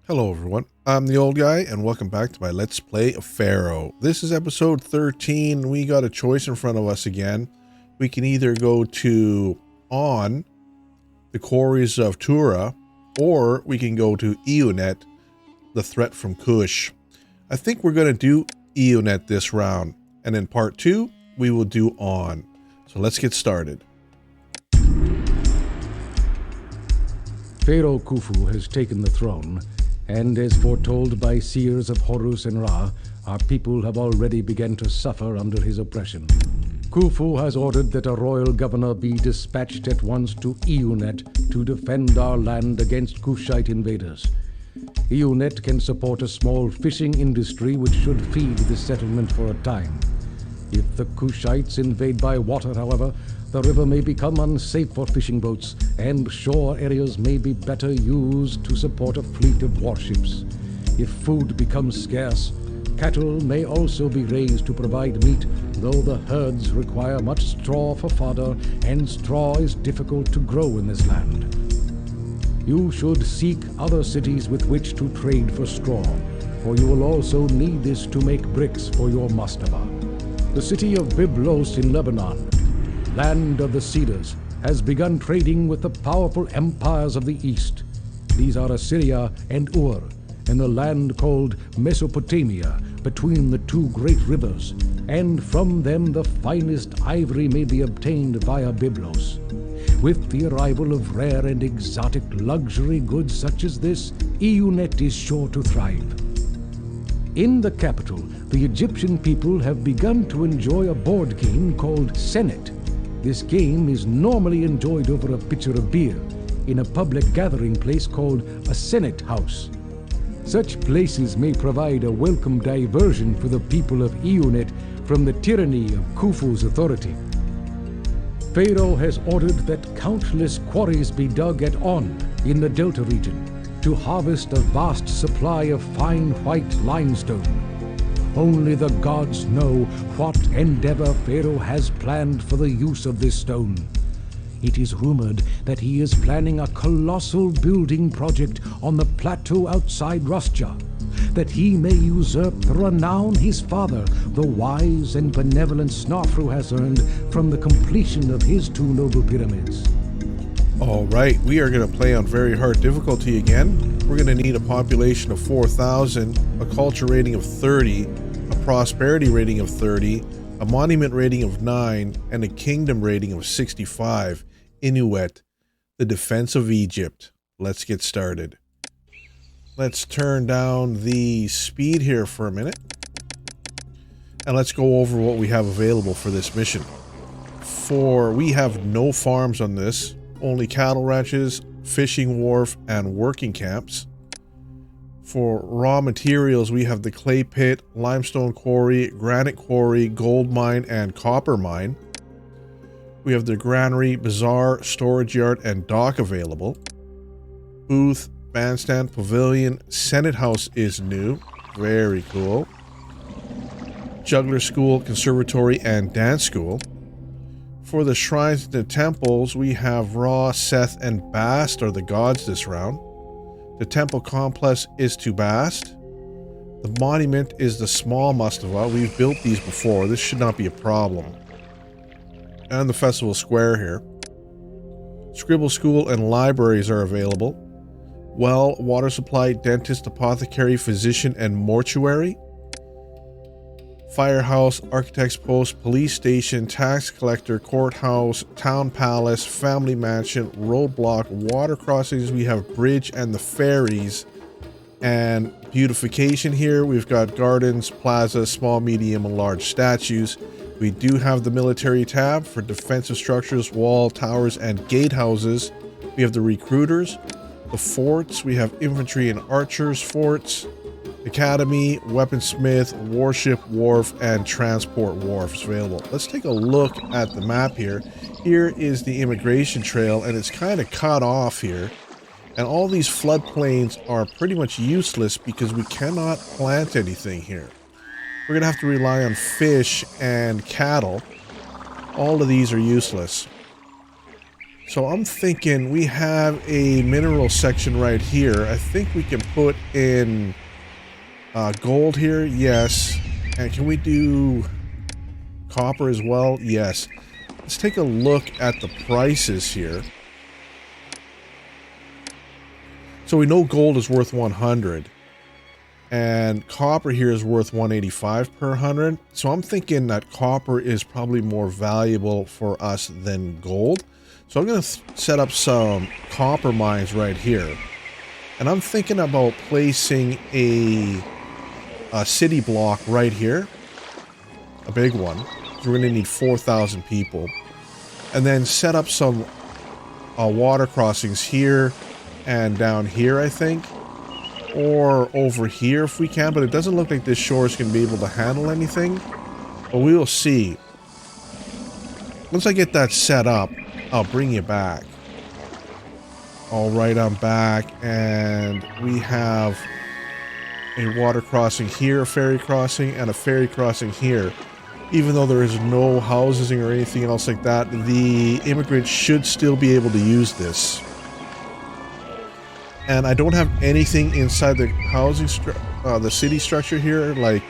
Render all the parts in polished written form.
Hello everyone, I'm the old guy and welcome back to my Let's Play of Pharaoh. This is episode 13. We got a choice in front of us again. We can either go to On, the quarries of Tura, or we can go to Iunet, the threat from Kush. I think we're going to do Iunet this round, and in part 2, we will do On. So let's get started. Pharaoh Khufu has taken the throne, and as foretold by seers of Horus and Ra, our people have already begun to suffer under his oppression. Khufu has ordered that a royal governor be dispatched at once to Iunet to defend our land against Kushite invaders. Iunet can support a small fishing industry which should feed the settlement for a time. If the Kushites invade by water, however, the river may become unsafe for fishing boats, and shore areas may be better used to support a fleet of warships. If food becomes scarce, cattle may also be raised to provide meat, though the herds require much straw for fodder, and straw is difficult to grow in this land. You should seek other cities with which to trade for straw, for you will also need this to make bricks for your mastaba. The city of Byblos in Lebanon, land of the cedars, has begun trading with the powerful empires of the east. These are Assyria and Ur, and the land called Mesopotamia between the two great rivers, and from them the finest ivory may be obtained via Byblos. With the arrival of rare and exotic luxury goods such as this, Iunet is sure to thrive. In the capital, the Egyptian people have begun to enjoy a board game called Senet. This game is normally enjoyed over a pitcher of beer in a public gathering place called a Senate house. Such places may provide a welcome diversion for the people of Iunet from the tyranny of Khufu's authority. Pharaoh has ordered that countless quarries be dug at On in the Delta region to harvest a vast supply of fine white limestone. Only the gods know what endeavor Pharaoh has planned for the use of this stone. It is rumored that he is planning a colossal building project on the plateau outside Rasja, that he may usurp the renown his father, the wise and benevolent Snarfru, has earned from the completion of his two noble pyramids. Alright, we are going to play on very hard difficulty again. We're going to need a population of 4,000, a culture rating of 30, a prosperity rating of 30, a monument rating of 9, and a kingdom rating of 65. Inuit, the defense of Egypt. Let's get started. Let's turn down the speed here for a minute. And let's go over what we have available for this mission. We have no farms on this. Only cattle ranches, fishing wharf, and working camps. For raw materials, we have the clay pit, limestone quarry, granite quarry, gold mine, and copper mine. We have the granary, bazaar, storage yard, and dock available. Booth, bandstand, pavilion, Senate house is new. Very cool. Juggler school, conservatory, and dance school. For the shrines and the temples, we have Ra, Seth, and Bast are the gods this round. The temple complex is to Bast. The monument is the small mastaba. We've built these before. This should not be a problem. And the festival square here. Scribble school and libraries are available. Well, water supply, dentist, apothecary, physician, and mortuary. Firehouse, architect's post, police station, tax collector, courthouse, town palace, family mansion, roadblock, water crossings. We have bridge and the ferries, and beautification here. We've got gardens, plaza, small, medium, and large statues. We do have the military tab for defensive structures, wall, towers, and gatehouses. We have the recruiters, the forts. We have infantry and archers forts. Academy, weaponsmith, warship wharf, and transport wharfs available. Let's take a look at the map here. Here is the immigration trail, and it's kind of cut off here. And all these floodplains are pretty much useless because we cannot plant anything here. We're going to have to rely on fish and cattle. All of these are useless. So I'm thinking we have a mineral section right here. I think we can put in gold here. Yes. And can we do copper as well? Yes. Let's take a look at the prices here. So we know gold is worth 100. And copper here is worth 185 per 100. So I'm thinking that copper is probably more valuable for us than gold. So I'm going to set up some copper mines right here. And I'm thinking about placing a city block right here. A big one. We're going to need 4,000 people. And then set up some water crossings here and down here, I think. Or over here if we can. But it doesn't look like this shore is going to be able to handle anything. But we will see. Once I get that set up, I'll bring you back. Alright, I'm back. And we have a water crossing here, a ferry crossing, and a ferry crossing here. Even though there is no housing or anything else like that, the immigrants should still be able to use this. And I don't have anything inside the housing, the city structure here, like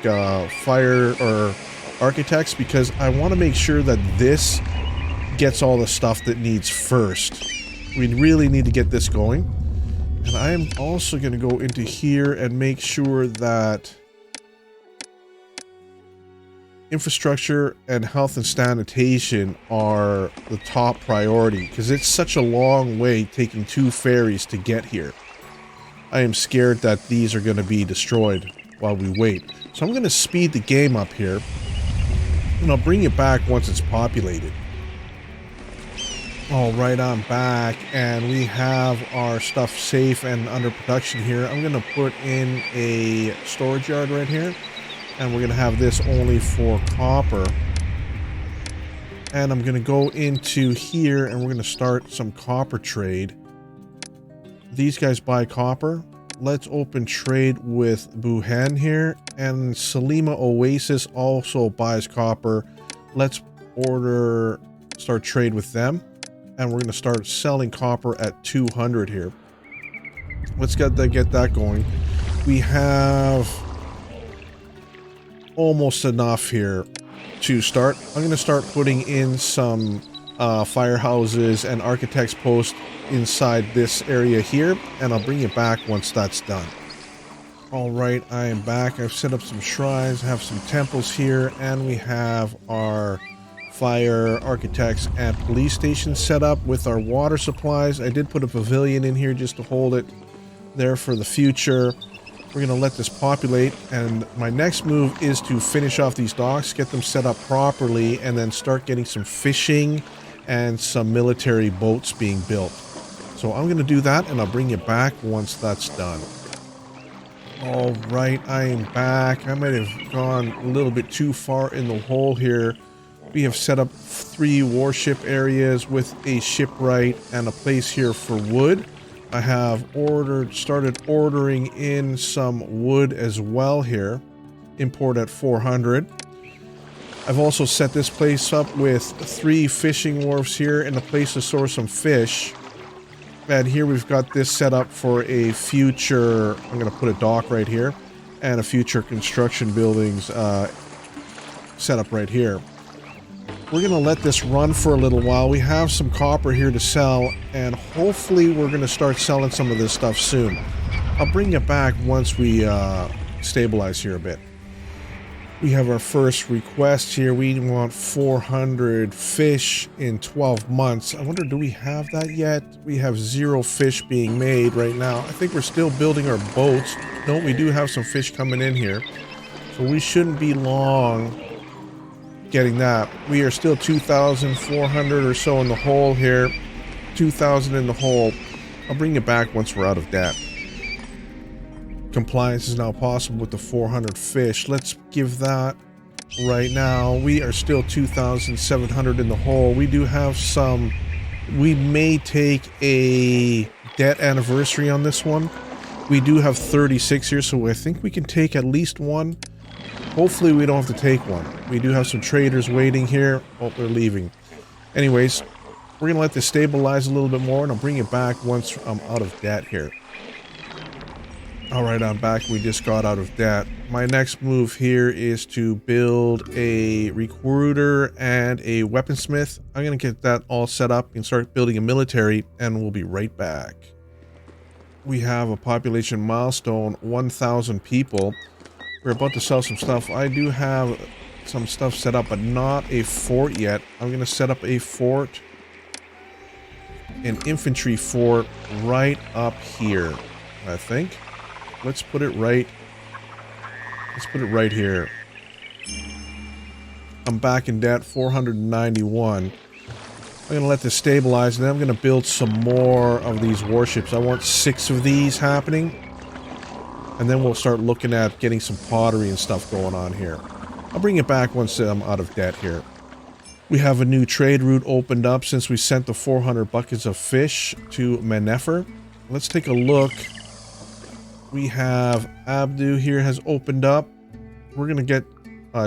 fire or architects, because I want to make sure that this gets all the stuff that needs first. We really need to get this going. And I am also going to go into here and make sure that infrastructure and health and sanitation are the top priority, because it's such a long way taking 2 ferries to get here. I am scared that these are going to be destroyed while we wait. So I'm going to speed the game up here, and I'll bring it back once it's populated. Alright, I'm back, and we have our stuff safe and under production here. I'm going to put in a storage yard right here. And we're going to have this only for copper. And I'm going to go into here and we're going to start some copper trade. These guys buy copper. Let's open trade with Buhan here. And Salima Oasis also buys copper. Let's start trade with them. And we're going to start selling copper at 200 here. Let's get that going. We have almost enough here to start. I'm going to start putting in some firehouses and architects posts inside this area here, and I'll bring you back once that's done. Alright, I am back. I've set up some shrines, have some temples here, and we have our fire, architects, and police stations set up with our water supplies. I did put a pavilion in here just to hold it there for the future. We're going to let this populate, and my next move is to finish off these docks, get them set up properly, and then start getting some fishing and some military boats being built. So I'm going to do that, and I'll bring you back once that's done. Alright, I am back. I might have gone a little bit too far in the hole here. We have set up 3 warship areas with a shipwright and a place here for wood. I have started ordering in some wood as well here. Import at 400. I've also set this place up with 3 fishing wharves here and a place to store some fish. And here we've got this set up for a future, I'm going to put a dock right here, and a future construction buildings set up right here. We're going to let this run for a little while. We have some copper here to sell, and hopefully we're going to start selling some of this stuff soon. I'll bring it back once we stabilize here a bit. We have our first request here. We want 400 fish in 12 months. I wonder, do we have that yet? We have 0 fish being made right now. I think we're still building our boats. No, we do have some fish coming in here. So we shouldn't be long getting that. We are still 2,400 or so in the hole here. 2,000 in the hole. I'll bring it back once we're out of debt. Compliance is now possible with the 400 fish. Let's give that right now. We are still 2,700 in the hole. We do have some. We may take a debt anniversary on this one. We do have 36 here, so I think we can take at least one. Hopefully we don't have to take one. We do have some traders waiting here. Oh, they're leaving. Anyways, We're going to let this stabilize a little bit more, and I'll bring it back once I'm out of debt here. Alright, I'm back. We just got out of debt. My next move here is to build a recruiter and a weaponsmith. I'm going to get that all set up and start building a military, and we'll be right back. We have a population milestone, 1,000 people. We're about to sell some stuff. I do have some stuff set up, but not a fort yet. I'm going to set up a fort, an infantry fort right up here, I think. Let's put it right here. I'm back in debt, 491. I'm going to let this stabilize, and then I'm going to build some more of these warships. I want 6 of these happening. And then we'll start looking at getting some pottery and stuff going on here. I'll bring it back once I'm out of debt here. We have a new trade route opened up since we sent the 400 buckets of fish to Menefer. Let's take a look. We have Abdu here has opened up. We're going to get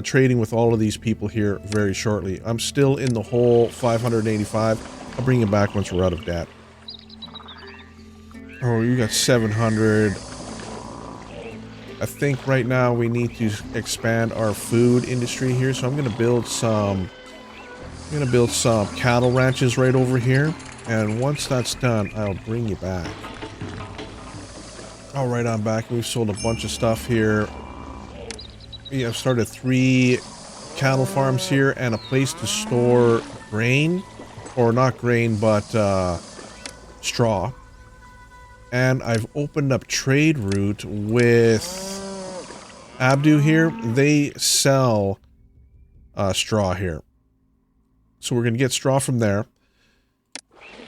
trading with all of these people here very shortly. I'm still in the hole, 585. I'll bring it back once we're out of debt. Oh, you got 700. I think right now we need to expand our food industry here, so I'm going to build some cattle ranches right over here, and once that's done, I'll bring you back. Alright, I'm back. We've sold a bunch of stuff here. We have started 3 cattle farms here and a place to store grain. Or not grain, but straw. And I've opened up trade route with Abdu here. They sell straw here. So we're going to get straw from there.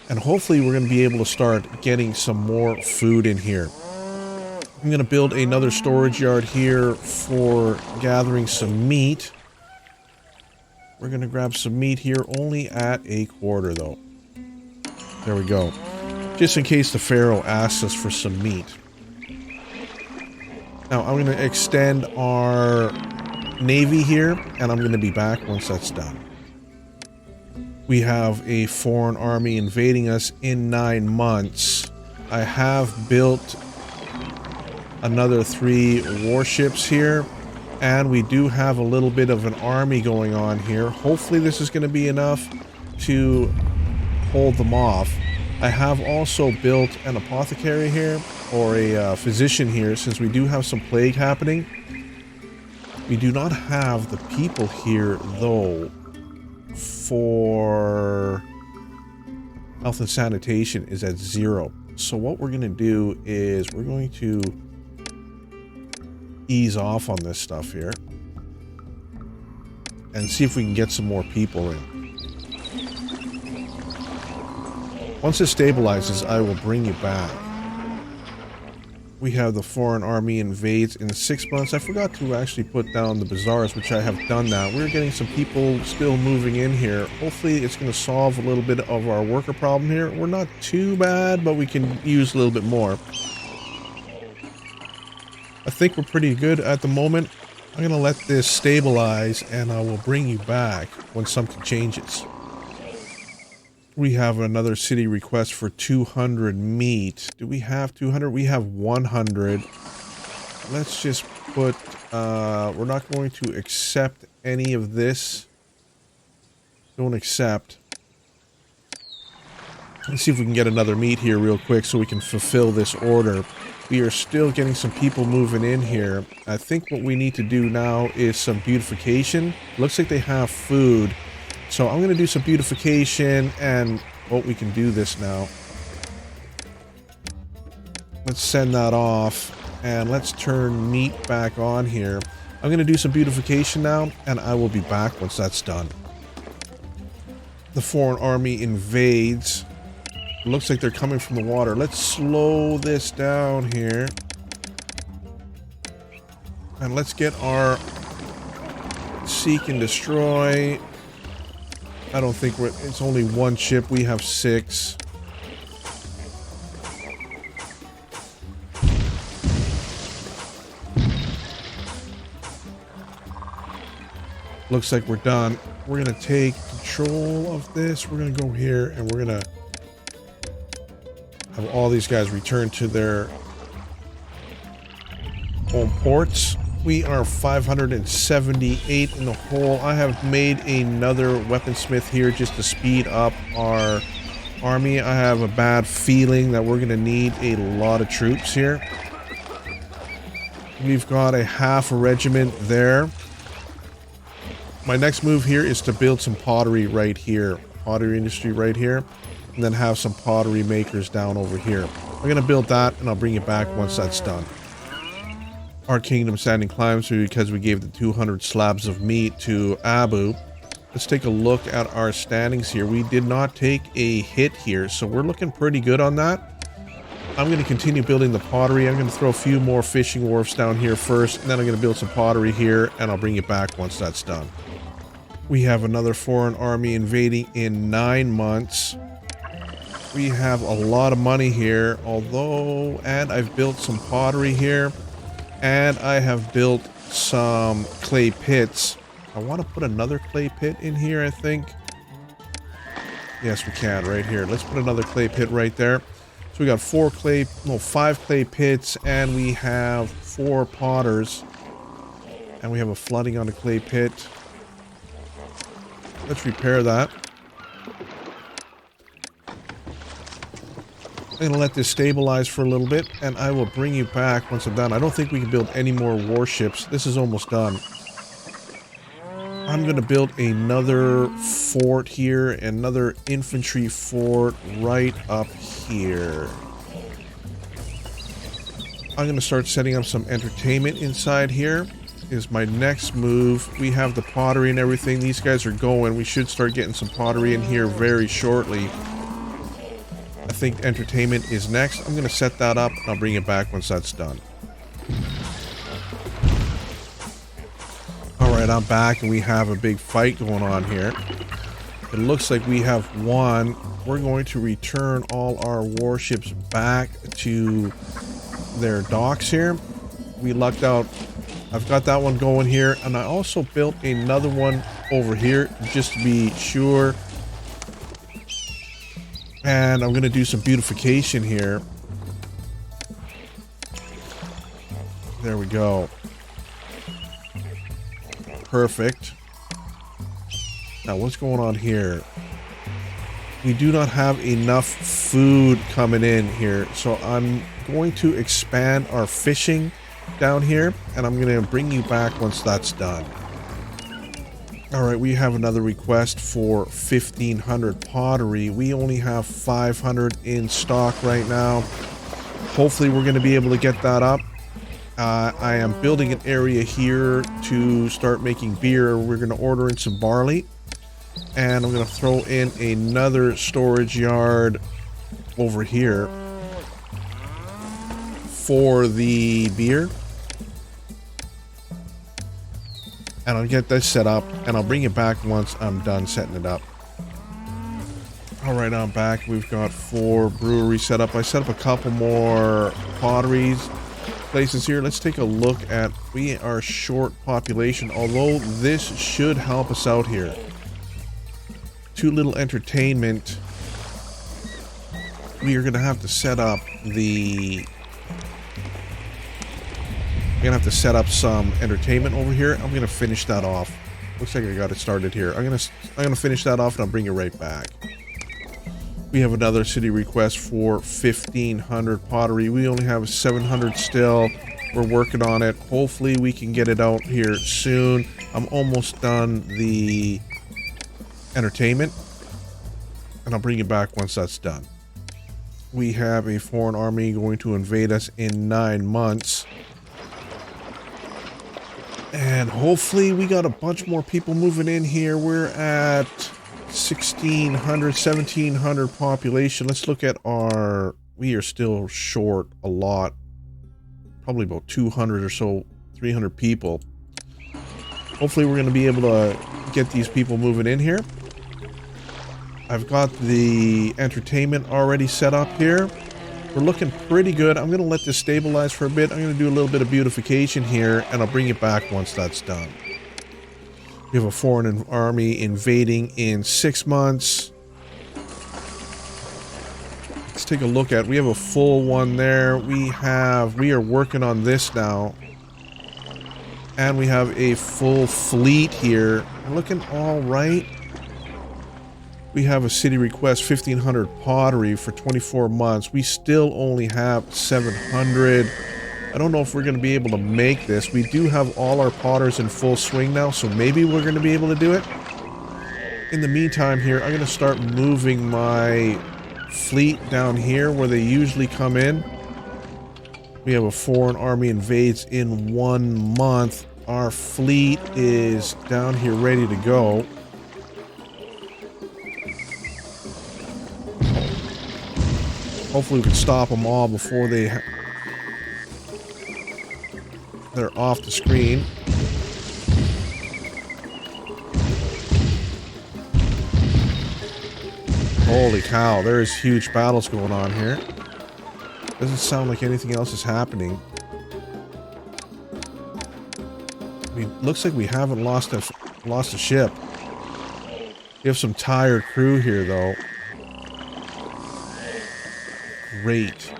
And hopefully we're going to be able to start getting some more food in here. I'm going to build another storage yard here for gathering some meat. We're going to grab some meat here, only at a quarter though. There we go. Just in case the Pharaoh asks us for some meat. Now I'm going to extend our navy here, and I'm going to be back once that's done. We have a foreign army invading us in 9 months. I have built another 3 warships here, and we do have a little bit of an army going on here. Hopefully this is going to be enough to hold them off. I have also built an apothecary here, or a physician here, since we do have some plague happening. We do not have the people here though for health and sanitation is at 0. So what we're going to do is we're going to ease off on this stuff here and see if we can get some more people in. Once it stabilizes, I will bring you back. We have the foreign army invades in 6 months. I forgot to actually put down the bazaars, which I have done now. We're getting some people still moving in here. Hopefully it's going to solve a little bit of our worker problem here. We're not too bad, but we can use a little bit more. I think we're pretty good at the moment. I'm going to let this stabilize, and I will bring you back when something changes. We have another city request for 200 meat. Do we have 200? We have 100. Let's just put... we're not going to accept any of this. Don't accept. Let's see if we can get another meat here real quick so we can fulfill this order. We are still getting some people moving in here. I think what we need to do now is some beautification. Looks like they have food. So I'm going to do some beautification, and we can do this now. Let's send that off, and let's turn meat back on here. I'm going to do some beautification now, and I will be back once that's done. The foreign army invades. Looks like they're coming from the water. Let's slow this down here. And let's get our seek and destroy. I don't think it's only 1 ship. We have 6. Looks like we're done. We're going to take control of this. We're going to go here and we're going to have all these guys return to their home ports. We are 578 in the hole. I have made another weaponsmith here just to speed up our army. I have a bad feeling that we're going to need a lot of troops here. We've got a half a regiment there. My next move here is to build some pottery right here. Pottery industry right here. And then have some pottery makers down over here. I'm going to build that and I'll bring it back once that's done. Our kingdom standing climbs because we gave the 200 slabs of meat to Abu. Let's take a look at our standings here. We did not take a hit here, so we're looking pretty good on that. I'm going to continue building the pottery. I'm going to throw a few more fishing wharfs down here first, and then I'm going to build some pottery here, and I'll bring it back once that's done. We have another foreign army invading in 9 months. We have a lot of money here, and I've built some pottery here. And I have built some clay pits. I want to put another clay pit in here, I think. Yes, we can, right here. Let's put another clay pit right there. So we got 5 clay pits, and we have 4 potters. And we have a flooding on the clay pit. Let's repair that. I'm going to let this stabilize for a little bit, and I will bring you back once I'm done. I don't think we can build any more warships. This is almost done. I'm going to build another fort here, another infantry fort right up here. I'm going to start setting up some entertainment inside here. Is my next move. We have the pottery and everything. These guys are going. We should start getting some pottery in here very shortly. I think entertainment is next. I'm going to set that up and I'll bring it back once that's done. Alright, I'm back and we have a big fight going on here. It looks like we have won. We're going to return all our warships back to their docks here. We lucked out. I've got that one going here, and I also built another one over here just to be sure. And I'm going to do some beautification here. There we go. Perfect. Now, what's going on here? We do not have enough food coming in here, so I'm going to expand our fishing down here, and I'm going to bring you back once that's done. Alright, we have another request for 1,500 pottery. We only have 500 in stock right now. Hopefully we're going to be able to get that up. I am building an area here to start making beer. We're going to order in some barley. And I'm going to throw in another storage yard over here for the beer. And I'll get this set up, and I'll bring it back once I'm done setting it up. Alright, I'm back. We've got 4 breweries set up. I set up a couple more potteries places here. Let's take a look at... We are short population, although this should help us out here. Too little entertainment. We are going to have to set up the... We're gonna have to set up some entertainment over here. I'm gonna finish that off. Looks like I got it started here. I'm gonna finish that off and I'll bring you right back. We have another city request for 1,500 pottery. We only have 700 still. We're working on it. Hopefully we can get it out here soon. I'm almost done the entertainment, and I'll bring you back once that's done. We have a foreign army going to invade us in 9 months. And hopefully we got a bunch more people moving in here. We're at 1,600, 1,700 population. Let's look at our... We are still short a lot. Probably about 200 or so, 300 people. Hopefully we're going to be able to get these people moving in here. I've got the entertainment already set up here. We're looking pretty good. I'm going to let this stabilize for a bit. I'm going to do a little bit of beautification here, and I'll bring it back once that's done. We have a foreign army invading in 6 months. Let's take a look at, we have a full one there. We are working on this now. And we have a full fleet here. Looking all right. We have a city request, 1,500 pottery for 24 months. We still only have 700. I don't know if we're going to be able to make this. We do have all our potters in full swing now, so maybe we're going to be able to do it. In the meantime here, I'm going to start moving my fleet down here where they usually come in. We have a foreign army invades in 1 month. Our fleet is down here ready to go. Hopefully we can stop them all before they're off the screen. Holy cow, there's huge battles going on here. Doesn't sound like anything else is happening. I mean, looks like we haven't lost a ship. We have some tired crew here though. Great.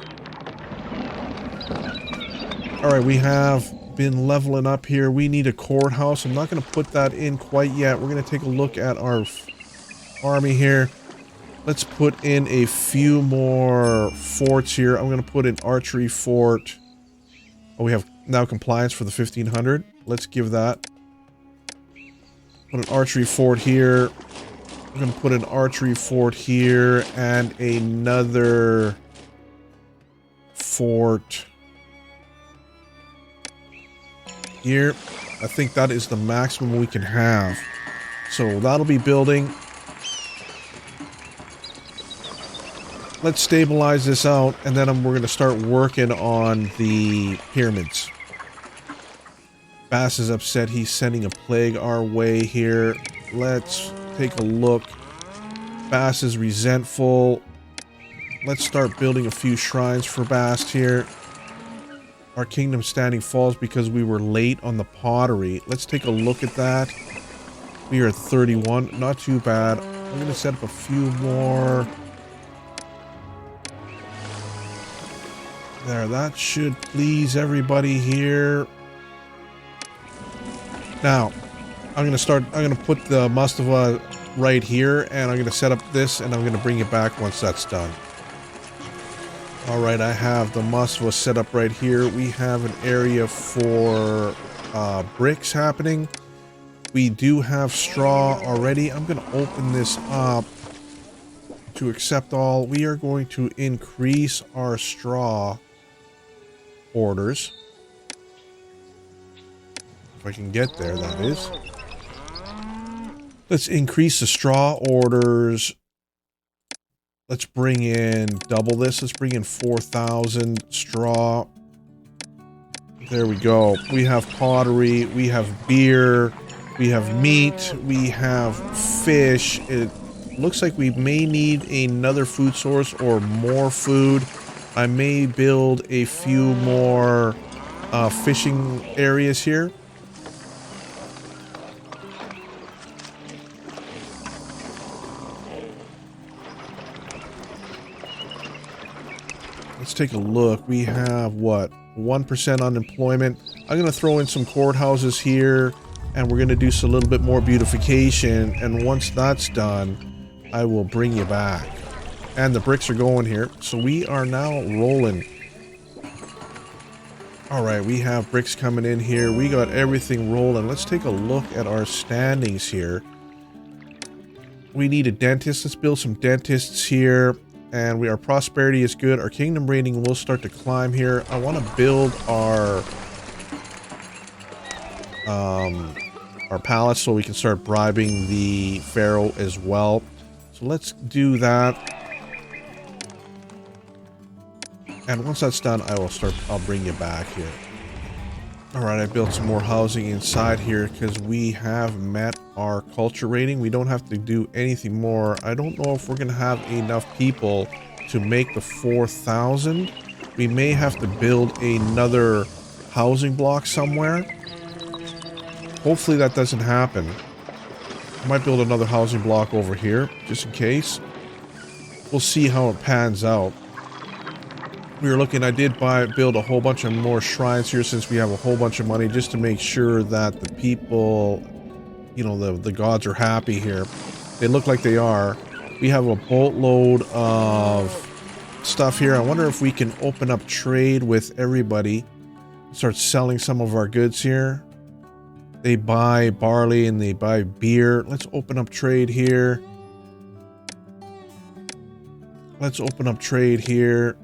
Alright, we have been leveling up here. We need a courthouse. I'm not going to put that in quite yet. We're going to take a look at our army here. Let's put in a few more forts here. I'm going to put an archery fort. Oh, we have now compliance for the 1,500. Let's give that. Put an archery fort here. I'm going to put an archery fort here and another fort here. I think that is the maximum we can have. So that'll be building. Let's stabilize this out, and then we're going to start working on the pyramids. Bass is upset. He's sending a plague our way here. Let's take a look. Bass is resentful. Let's start building a few shrines for Bast here. Our kingdom standing falls because we were late on the pottery. Let's take a look at that. We are at 31. Not too bad. I'm going to set up a few more. There, that should please everybody here. Now, I'm going to put the mastava right here, and I'm going to set up this, and I'm going to bring it back once that's done. Alright, I have the mastava set up right here. We have an area for bricks happening. We do have straw already. I'm going to open this up to accept all. We are going to increase our straw orders. If I can get there, that is. Let's increase the straw orders. Let's bring in double this. Let's bring in 4,000 straw. There we go. We have pottery. We have beer. We have meat. We have fish. It looks like we may need another food source or more food. I may build a few more fishing areas here. Let's take a look. We have, what, 1% unemployment. I'm going to throw in some courthouses here, and we're going to do a little bit more beautification. And once that's done, I will bring you back. And the bricks are going here. So we are now rolling. Alright, we have bricks coming in here. We got everything rolling. Let's take a look at our standings here. We need a dentist. Let's build some dentists here. And our prosperity is good. Our kingdom rating will start to climb here. I want to build our palace so we can start bribing the Pharaoh as well. So let's do that. And once that's done, I'll bring you back here. Alright, I built some more housing inside here because we have met our culture rating. We don't have to do anything more. I don't know if we're going to have enough people to make the 4,000. We may have to build another housing block somewhere. Hopefully that doesn't happen. I might build another housing block over here, just in case. We'll see how it pans out. We were looking, I did build a whole bunch of more shrines here since we have a whole bunch of money, just to make sure that the people, you know, the gods are happy here. They look like they are. We have a boatload of stuff here. I wonder if we can open up trade with everybody. Start selling some of our goods here. They buy barley and they buy beer. Let's open up trade here. Let's open up trade here.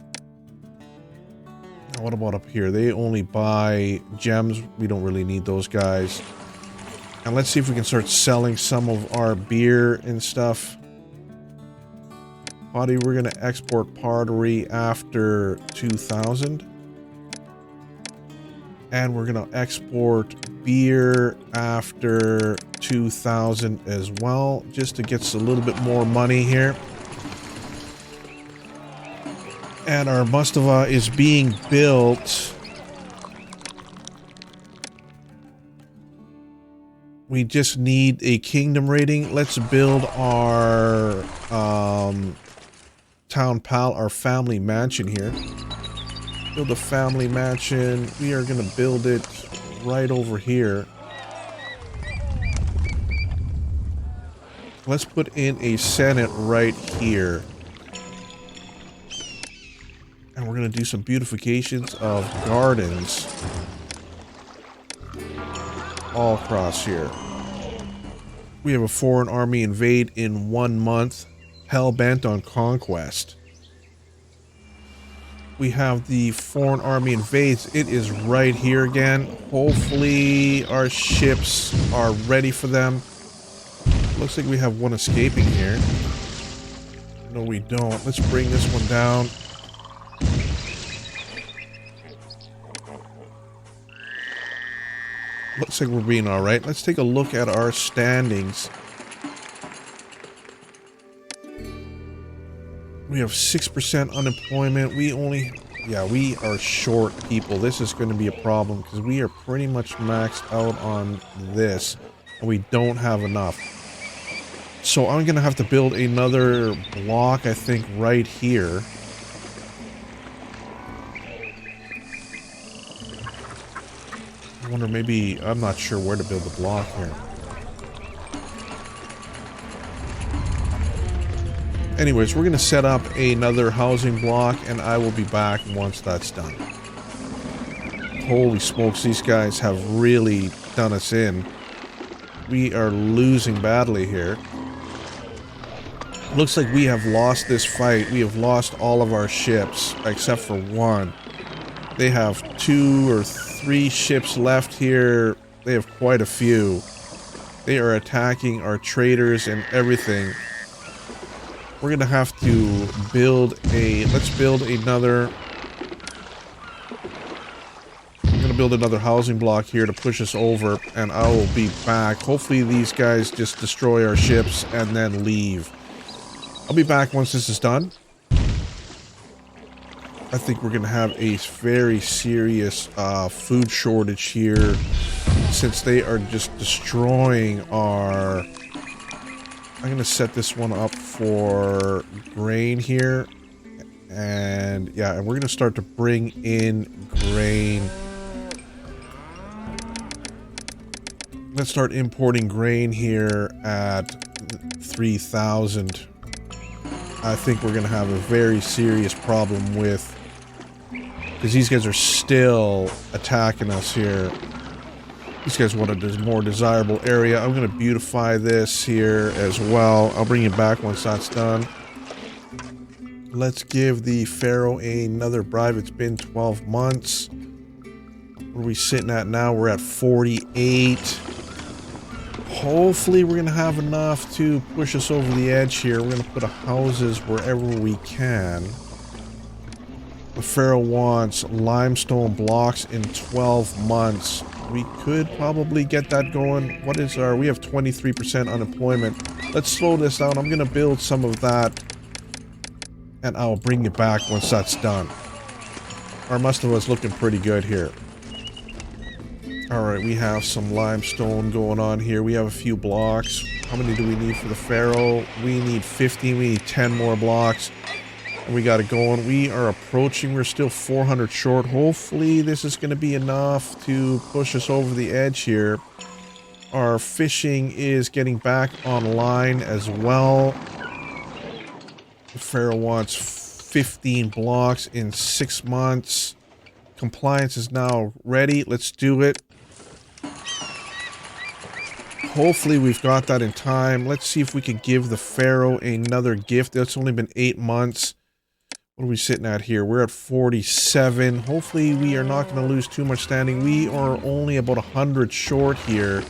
What about up here? They only buy gems. We don't really need those guys. And let's see if we can start selling some of our beer and stuff. Pottery, we're going to export pottery after 2000. And we're going to export beer after 2000 as well, just to get us a little bit more money here. And our mastava is being built. We just need a kingdom rating. Let's build our our family mansion here. Build a family mansion. We are going to build it right over here. Let's put in a senate right here. And we're going to do some beautifications of gardens all across here. We have a foreign army invade in 1 month, hell-bent on conquest. We have the foreign army invades. It is right here again. Hopefully our ships are ready for them. Looks like we have one escaping here. No, we don't. Let's bring this one down. Looks like we're being all right. Let's take a look at our standings. We have 6% unemployment. We are short people. This is going to be a problem because we are pretty much maxed out on this and we don't have enough. So I'm going to have to build another block, I think, right here. I wonder, maybe, I'm not sure where to build the block here. Anyways, we're going to set up another housing block and I will be back once that's done. Holy smokes, these guys have really done us in. We are losing badly here. Looks like we have lost this fight. We have lost all of our ships except for one. They have 2 or 3 ships left here. They have quite a few. They are attacking our traders and everything. We're gonna have to build let's build another. I'm gonna build another housing block here to push us over, and I will be back. Hopefully these guys just destroy our ships and then leave. I'll be back once this is done. I think we're gonna have a very serious food shortage here, since they are just destroying our. I'm going to set this one up for grain here. And yeah, and we're going to start to bring in grain. Let's start importing grain here at 3,000. I think we're going to have a very serious problem with, because these guys are still attacking us here. These guys want a more desirable area. I'm going to beautify this here as well. I'll bring you back once that's done. Let's give the Pharaoh another bribe. It's been 12 months. What are we sitting at now? We're at 48. Hopefully we're going to have enough to push us over the edge here. We're going to put houses wherever we can. The Pharaoh wants limestone blocks in 12 months. We could probably get that going. What is we have 23% unemployment. Let's slow this down. I'm going to build some of that. And I'll bring you back once that's done. Our mastava is looking pretty good here. All right, we have some limestone going on here. We have a few blocks. How many do we need for the Pharaoh? We need 50. We need 10 more blocks. And we got it going. We are approaching. We're still 400 short. Hopefully this is going to be enough to push us over the edge here. Our fishing is getting back online as well. The Pharaoh wants 15 blocks in 6 months. Compliance is now ready. Let's do it. Hopefully we've got that in time. Let's see if we can give the Pharaoh another gift. It's only been 8 months. What are we sitting at here? We're at 47. Hopefully we are not going to lose too much standing. We are only about 100 short here.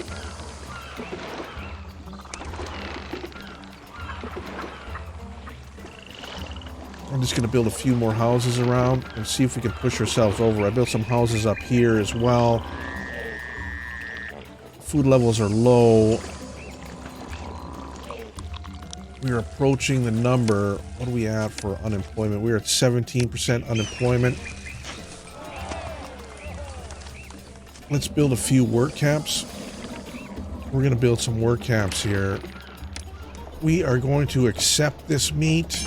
I'm just going to build a few more houses around and see if we can push ourselves over. I built some houses up here as well. Food levels are low. We are approaching the number. What do we have for unemployment? We're at 17% unemployment. Let's build a few work camps. We're going to build some work camps here. We are going to accept this meat.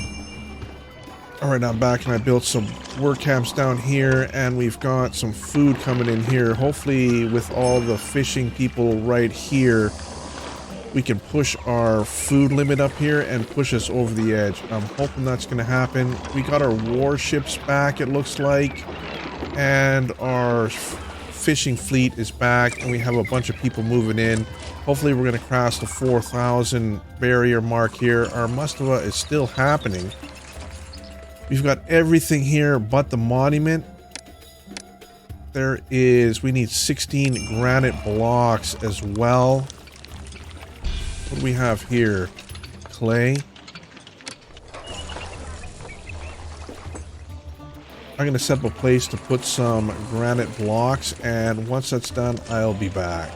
All right, I'm back and I built some work camps down here and we've got some food coming in here. Hopefully with all the fishing people right here, we can push our food limit up here and push us over the edge. I'm hoping that's going to happen. We got our warships back, it looks like, and our fishing fleet is back, and we have a bunch of people moving in. Hopefully we're going to cross the 4,000 barrier mark here. Our Mustava is still happening. We've got everything here but the monument. We need 16 granite blocks as well. What do we have here? Clay. I'm going to set up a place to put some granite blocks, and once that's done, I'll be back.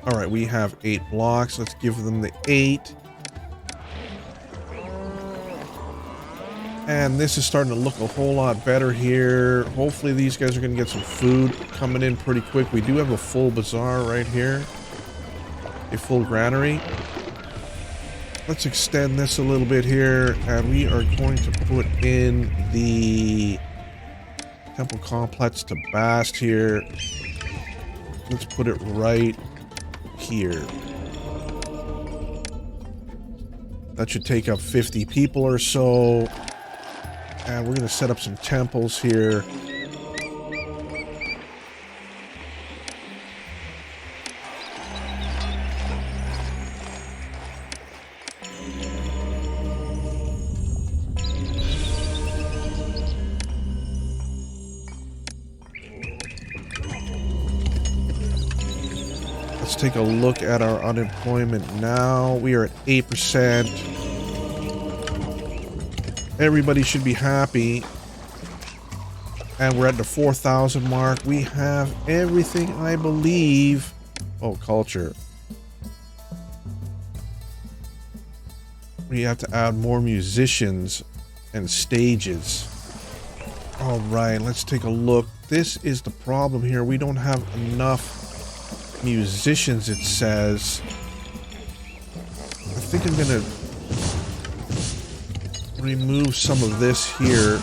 Alright, we have 8 blocks. Let's give them the 8. And this is starting to look a whole lot better here. Hopefully these guys are going to get some food coming in pretty quick. We do have a full bazaar right here. A full granary. Let's extend this a little bit here. And we are going to put in the temple complex to Bast here. Let's put it right here. That should take up 50 people or so. And we're going to set up some temples here. Let's take a look at our unemployment now. We are at 8%. Everybody should be happy. And we're at the 4,000 mark. We have everything, I believe. Oh, culture. We have to add more musicians and stages. All right, let's take a look. This is the problem here. We don't have enough musicians, it says. I think I'm going to remove some of this here.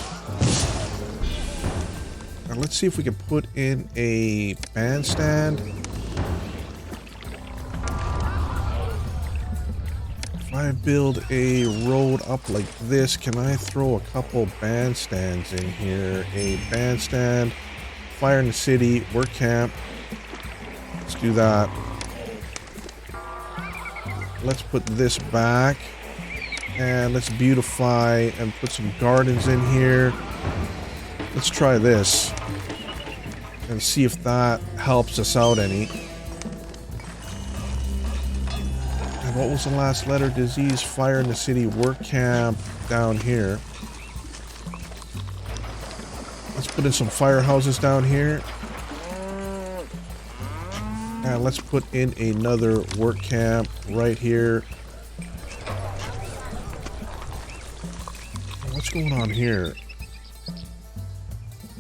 Now let's see if we can put in a bandstand. If I build a road up like this, can I throw a couple bandstands in here? A bandstand, fire in the city, work camp. Let's do that. Let's put this back. And let's beautify and put some gardens in here. Let's try this and see if that helps us out any. And what was the last letter? Disease, fire in the city, work camp down here. Let's put in some firehouses down here. And let's put in another work camp right here. What's going on here?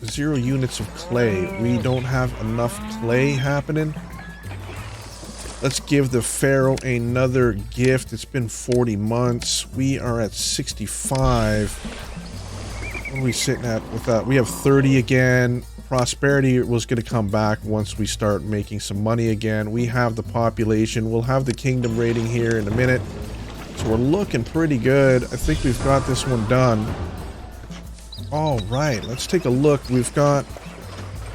0 units of clay. We don't have enough clay happening. Let's give the Pharaoh another gift. It's been 40 months. We are at 65. What are we sitting at with that? We have 30 again. Prosperity was going to come back once we start making some money again. We have the population. We'll have the kingdom rating here in a minute. So we're looking pretty good. I think we've got this one done. All right, let's take a look. We've got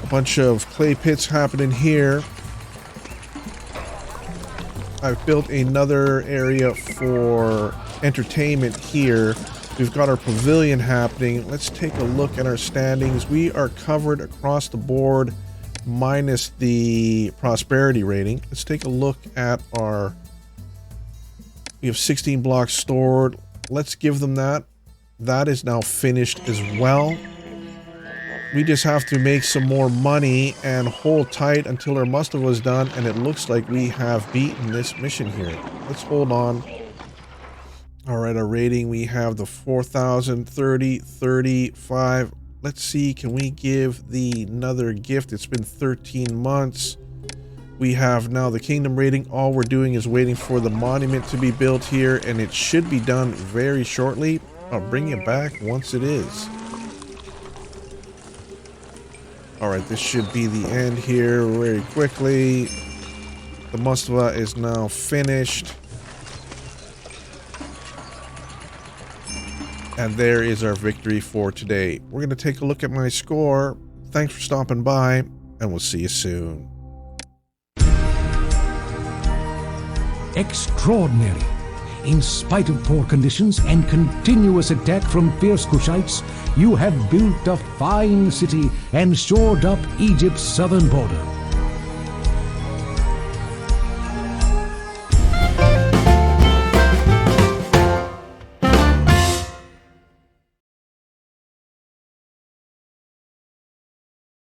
a bunch of clay pits happening here. I've built another area for entertainment here. We've got our pavilion happening. Let's take a look at our standings. We are covered across the board minus the prosperity rating. Let's take a look at our... We have 16 blocks stored. Let's give them that. That is now finished as well. We just have to make some more money and hold tight until our muster was done, and it looks like we have beaten this mission here. Let's hold on. All right, our rating, we have the 4,000, 30, 35. Let's see, can we give the another gift? It's been 13 months. We have now the kingdom rating. All we're doing is waiting for the monument to be built here, and it should be done very shortly. I'll bring it back once it is. All right, this should be the end here very quickly. The Mustafa is now finished. And there is our victory for today. We're going to take a look at my score. Thanks for stopping by, and we'll see you soon. Extraordinary. In spite of poor conditions and continuous attack from fierce Kushites, you have built a fine city and shored up Egypt's southern border.